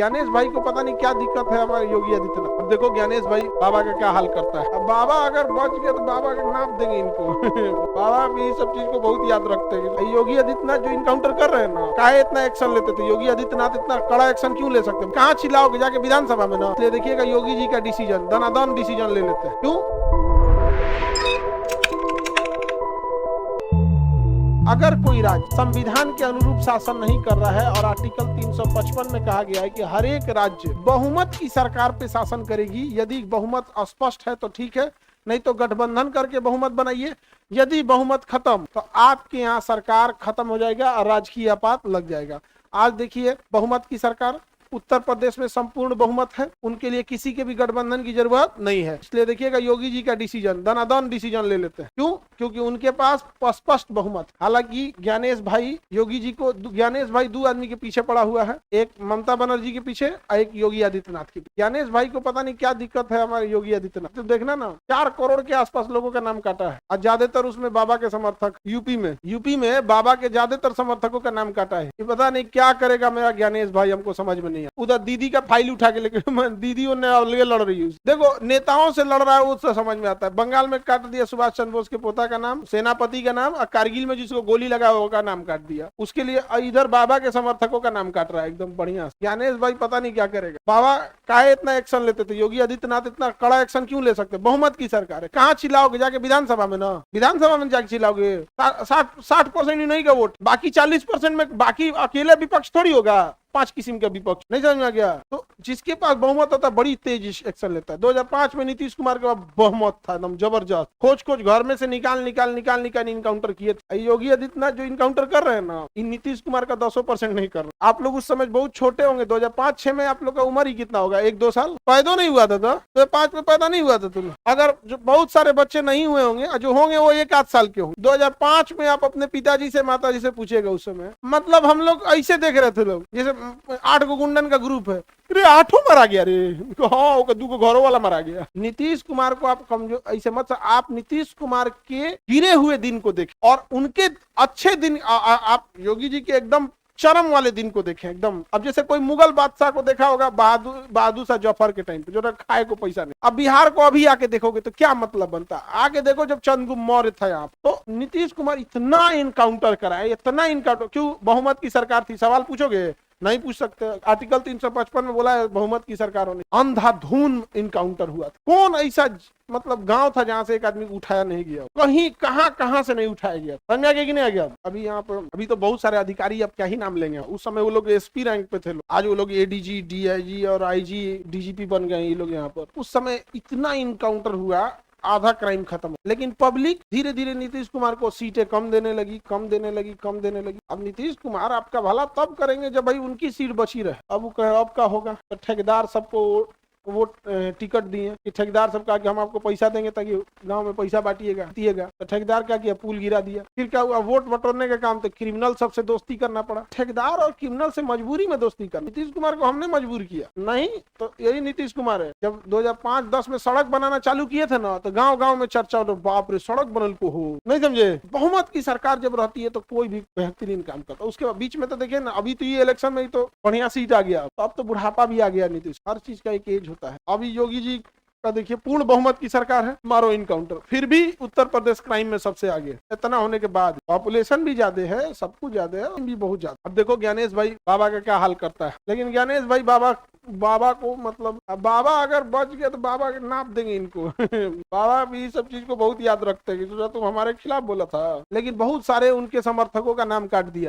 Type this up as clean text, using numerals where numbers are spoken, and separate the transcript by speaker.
Speaker 1: ज्ञानेश भाई को पता नहीं क्या दिक्कत है हमारे योगी आदित्यनाथ। अब देखो ज्ञानेश भाई बाबा का क्या हाल करता है। अब बाबा अगर बच गए तो बाबा के नाप देंगे इनको बाबा भी इस सब चीज को बहुत याद रखते हैं। योगी आदित्यनाथ जो इनकाउंटर कर रहे हैं ना, काहे इतना एक्शन लेते थे? योगी आदित्यनाथ इतना कड़ा एक्शन क्यों ले सकते हैं? कहाँ चिल्लाओगे जाके विधानसभा में ना? इसलिए देखिएगा योगी जी का डिसीजन दनादन डिसीजन ले लेते हैं। क्यों? अगर कोई राज्य संविधान के अनुरूप शासन नहीं कर रहा है और आर्टिकल 355 में कहा गया है कि हर एक राज्य बहुमत की सरकार पे शासन करेगी, यदि बहुमत अस्पष्ट है तो ठीक है, नहीं तो गठबंधन करके बहुमत बनाइए। यदि बहुमत खत्म तो आपके यहाँ सरकार खत्म हो जाएगा और राजकीय आपात लग जाएगा। आज देखिए बहुमत की सरकार उत्तर प्रदेश में संपूर्ण बहुमत है, उनके लिए किसी के भी गठबंधन की जरूरत नहीं है। इसलिए देखिएगा योगी जी का डिसीजन दनादन डिसीजन ले लेते हैं। क्यों? क्योंकि उनके पास स्पष्ट बहुमत। हालांकि ज्ञानेश भाई योगी जी को ज्ञानेश भाई दो आदमी के पीछे पड़ा हुआ है, एक ममता बनर्जी के पीछे और एक योगी आदित्यनाथ के पीछे। ज्ञानेश भाई को पता नहीं क्या दिक्कत है हमारे योगी आदित्यनाथ। तो देखना ना 4 करोड़ के आसपास लोगों का नाम काटा है और ज्यादातर उसमें बाबा के समर्थक। यूपी में बाबा के ज्यादातर समर्थकों का नाम काटा है। ये पता नहीं क्या करेगा मेरा ज्ञानेश भाई, हमको समझ में नहीं। उधर दीदी का फाइल उठा के लेके दीदियों ने अलग लड़ रही है। देखो नेताओं से लड़ रहा है उससे समझ में आता है। बंगाल में काट दिया सुभाष चंद्र बोस के पोता का नाम, सेनापति का नाम, और कारगिल में जिसको गोली लगा होगा नाम काट दिया। उसके लिए इधर बाबा के समर्थकों का नाम काट रहा है एकदम बढ़िया। ज्ञानेश भाई पता नहीं क्या करेगा। बाबा काहे इतना एक्शन लेते थे? योगी आदित्यनाथ इतना कड़ा एक्शन क्यों ले सकते? बहुमत की सरकार है, कहाँ चिल्लाओगे जाके विधानसभा में ना? विधानसभा में जाके चिल्लाओगे 60% नहीं का वोट, बाकी 40% में बाकी अकेले विपक्ष थोड़ी होगा। 5 किस्म का विपक्ष नहीं समझ में आ गया। तो जिसके पास बहुमत होता है बड़ी तेज एक्शन लेता है। 2005 में नीतीश कुमार के पास बहुमत था एकदम जबरदस्त, खोज घर में से निकाल इनकाउंटर किए थे। योगी आदित्यनाथ जो इनकाउंटर कर रहे हैं ना, इन नीतीश कुमार का 200% नहीं कर रहे। आप लोग उस समय बहुत छोटे होंगे, 2005-6 में आप लोग का उम्र ही कितना होगा? 1-2 साल पैदा नहीं हुआ था। 2005 में पैदा नहीं हुआ था तुम। अगर जो बहुत सारे बच्चे नहीं हुए होंगे, जो होंगे वो 1-8 साल के होंगे। 2005 में आप अपने पिताजी से माताजी से पूछेगा उस समय, मतलब हम लोग ऐसे देख रहे थे लोग जैसे 8 गो गुंडन का ग्रुप है, अरे 8 मरा गया रे। हाँ 2 घरों वाला मरा गया। नीतीश कुमार को आप कमजोर ऐसे मत, आप नीतीश कुमार के गिरे हुए दिन को देखें और उनके अच्छे दिन आप योगी जी के एकदम चरम वाले दिन को देखें एकदम। अब जैसे कोई मुगल बादशाह को देखा होगा बहादुर शाह जफर के टाइम पे, जो खाए को पैसा नहीं। अब बिहार को अभी आके देखोगे तो क्या मतलब बनता? आगे देखो जब चंद्रगुप्त मौर्य था यहाँ, तो नीतीश कुमार इतना इनकाउंटर कराए, इतना इनकाउंटर। क्यों? बहुमत की सरकार थी। सवाल पूछोगे? नहीं पूछ सकते। आर्टिकल 355 में बोला है बहुमत की सरकारों ने। अंधाधुन इनकाउंटर हुआ था। कौन ऐसा मतलब गांव था जहां से एक आदमी उठाया नहीं गया? कहीं कहां से नहीं उठाया गया? समझ आ गया कि नहीं आ गया? अभी यहाँ पर अभी तो बहुत सारे अधिकारी, अब क्या ही नाम लेंगे। उस समय वो लोग एसपी रैंक पे थे, आज वो लोग एडीजी, डीआईजी और आईजी, डीजीपी बन गए ये लोग यहाँ पर। उस समय इतना इनकाउंटर हुआ, आधा क्राइम खत्म। लेकिन पब्लिक धीरे धीरे नीतीश कुमार को सीटें कम देने लगी। अब नीतीश कुमार आपका भला तब करेंगे जब भाई उनकी सीट बची रहे। अब का होगा तो ठेकेदार सबको वो टिकट दिए कि ठेकेदार सब कहा कि हम आपको पैसा देंगे ताकि गांव में पैसा बांटिएगा। तो ठेकेदार क्या किया? पुल गिरा दिया। फिर क्या हुआ? वोट बटोरने का काम, तो क्रिमिनल सबसे दोस्ती करना पड़ा। ठेकेदार और क्रिमिनल से मजबूरी में दोस्ती करना। नीतीश कुमार को हमने मजबूर किया नहीं, तो यही नीतीश कुमार है। जब 2005-10 में सड़क बनाना चालू किए थे ना, तो गाँव में चर्चा, बाप रे सड़क बनल को हो, नहीं समझे? बहुमत की सरकार जब रहती है तो कोई भी बेहतरीन काम करता है। उसके बीच में तो देखिए ना, अभी तो ये इलेक्शन में तो बढ़िया सीट आ गया, अब तो बुढ़ापा भी आ गया। नीतीश, हर चीज का एक एज होता है। अभी योगी जी का देखिए पूर्ण बहुमत की सरकार है, मारो इनकाउंटर। फिर भी उत्तर प्रदेश क्राइम में सबसे आगे। इतना होने के बाद पॉपुलेशन भी ज्यादा है, सब कुछ ज्यादा है, भी बहुत ज्यादा। अब देखो ज्ञानेश भाई बाबा का क्या हाल करता है। लेकिन ज्ञानेश भाई बाबा को मतलब बाबा अगर बच गए तो बाबा के नाप देंगे इनको बाबा भी सब चीज को बहुत याद रखते हैं कि तुम हमारे खिलाफ बोला था। लेकिन बहुत सारे उनके समर्थकों का नाम काट दिया।